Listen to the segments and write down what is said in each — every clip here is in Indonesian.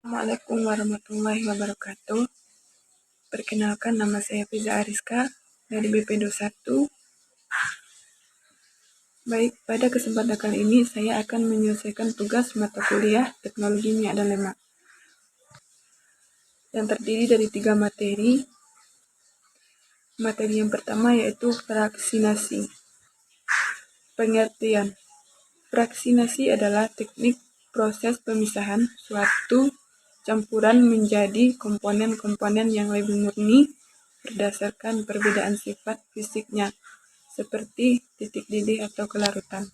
Assalamualaikum warahmatullahi wabarakatuh. Perkenalkan, nama saya Fiza Ariska dari BP21. Baik, pada kesempatan kali ini saya akan menyelesaikan tugas mata kuliah Teknologi Minyak dan Lemak yang terdiri dari 3 materi. Materi yang pertama yaitu fraksinasi. Pengertian: fraksinasi adalah teknik proses pemisahan suatu campuran menjadi komponen-komponen yang lebih murni berdasarkan perbedaan sifat fisiknya, seperti titik didih atau kelarutan.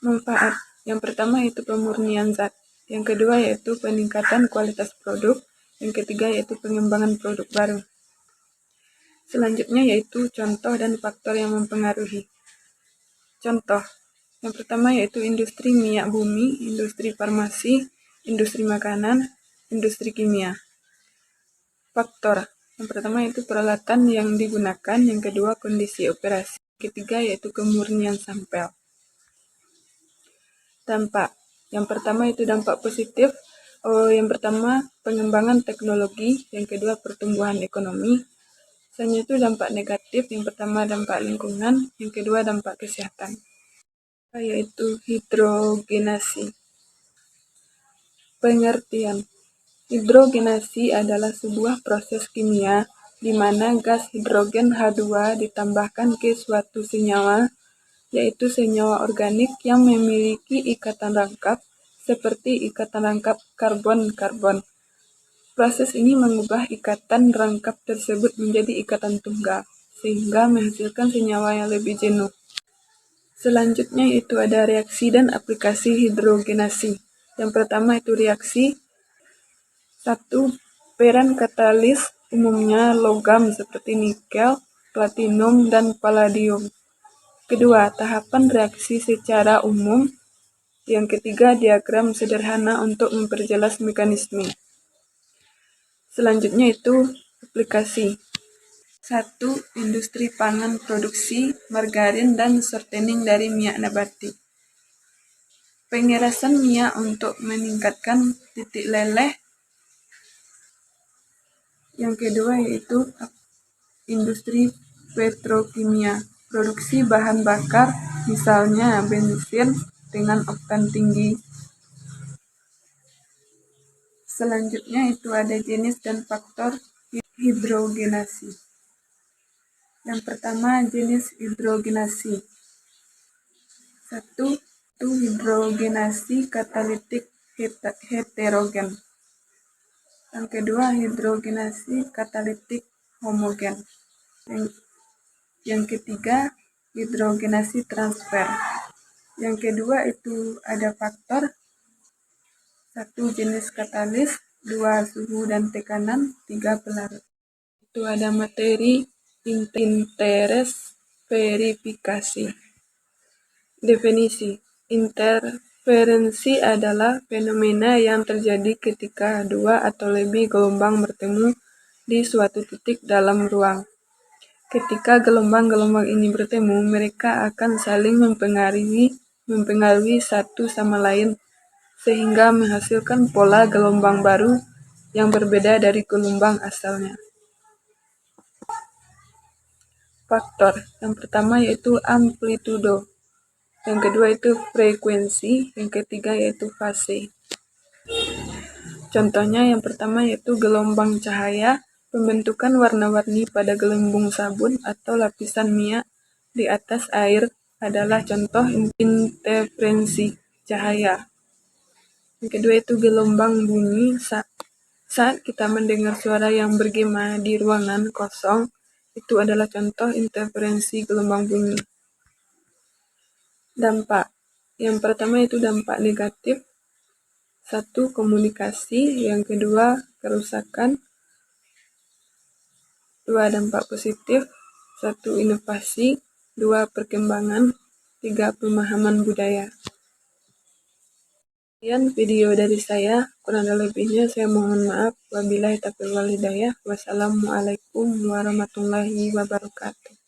Manfaat: yang pertama yaitu pemurnian zat, yang kedua yaitu peningkatan kualitas produk, yang ketiga yaitu pengembangan produk baru. Selanjutnya yaitu contoh dan faktor yang mempengaruhi. Contoh: yang pertama yaitu industri minyak bumi, industri farmasi, industri makanan, industri kimia. Faktor: yang pertama yaitu peralatan yang digunakan, yang kedua kondisi operasi, ketiga yaitu kemurnian sampel. Dampak: yang pertama itu dampak positif, yang pertama pengembangan teknologi, yang kedua pertumbuhan ekonomi. Selanjutnya itu dampak negatif, yang pertama dampak lingkungan, yang kedua dampak kesehatan, yaitu hidrogenasi. Pengertian: hidrogenasi adalah sebuah proses kimia di mana gas hidrogen H2 ditambahkan ke suatu senyawa, yaitu senyawa organik yang memiliki ikatan rangkap seperti ikatan rangkap karbon-karbon. Proses ini mengubah ikatan rangkap tersebut menjadi ikatan tunggal, sehingga menghasilkan senyawa yang lebih jenuh. Selanjutnya itu ada reaksi dan aplikasi hidrogenasi. Yang pertama itu reaksi. 1. Peran katalis umumnya logam seperti nikel, platinum, dan palladium. Kedua, tahapan reaksi secara umum. Yang ketiga, diagram sederhana untuk memperjelas mekanisme. Selanjutnya itu aplikasi. 1. Industri pangan produksi margarin dan sortening dari minyak nabati. Pengerasan minyak untuk meningkatkan titik leleh. Yang kedua yaitu industri petrokimia, produksi bahan bakar, misalnya bensin dengan oktan tinggi. Selanjutnya itu ada jenis dan faktor hidrogenasi. Yang pertama, jenis hidrogenasi. 1. Itu hidrogenasi katalitik heterogen. Yang kedua, hidrogenasi katalitik homogen. Yang ketiga, hidrogenasi transfer. Yang kedua itu ada faktor. 1. Jenis katalis, 2. Suhu dan tekanan, 3. pelarut. Itu ada materi interest verifikasi. Definisi: interferensi adalah fenomena yang terjadi ketika 2 atau lebih gelombang bertemu di suatu titik dalam ruang. Ketika gelombang-gelombang ini bertemu, mereka akan saling mempengaruhi satu sama lain, sehingga menghasilkan pola gelombang baru yang berbeda dari gelombang asalnya. Faktor: yang pertama yaitu amplitudo, yang kedua itu frekuensi, yang ketiga yaitu fase. Contohnya yang pertama yaitu gelombang cahaya. Pembentukan warna-warni pada gelembung sabun atau lapisan minyak di atas air adalah contoh interferensi cahaya. Yang kedua itu gelombang bunyi. Saat kita mendengar suara yang bergema di ruangan kosong, itu adalah contoh interferensi gelombang bunyi. Dampak: yang pertama itu dampak negatif. 1. Komunikasi, yang kedua kerusakan. 2. Dampak positif. 1. Inovasi, 2. Perkembangan, 3. Pemahaman budaya. Sekian video dari saya, kurang lebihnya saya mohon maaf. Wabillahi taufiq wal hidayah. Wassalamualaikum warahmatullahi wabarakatuh.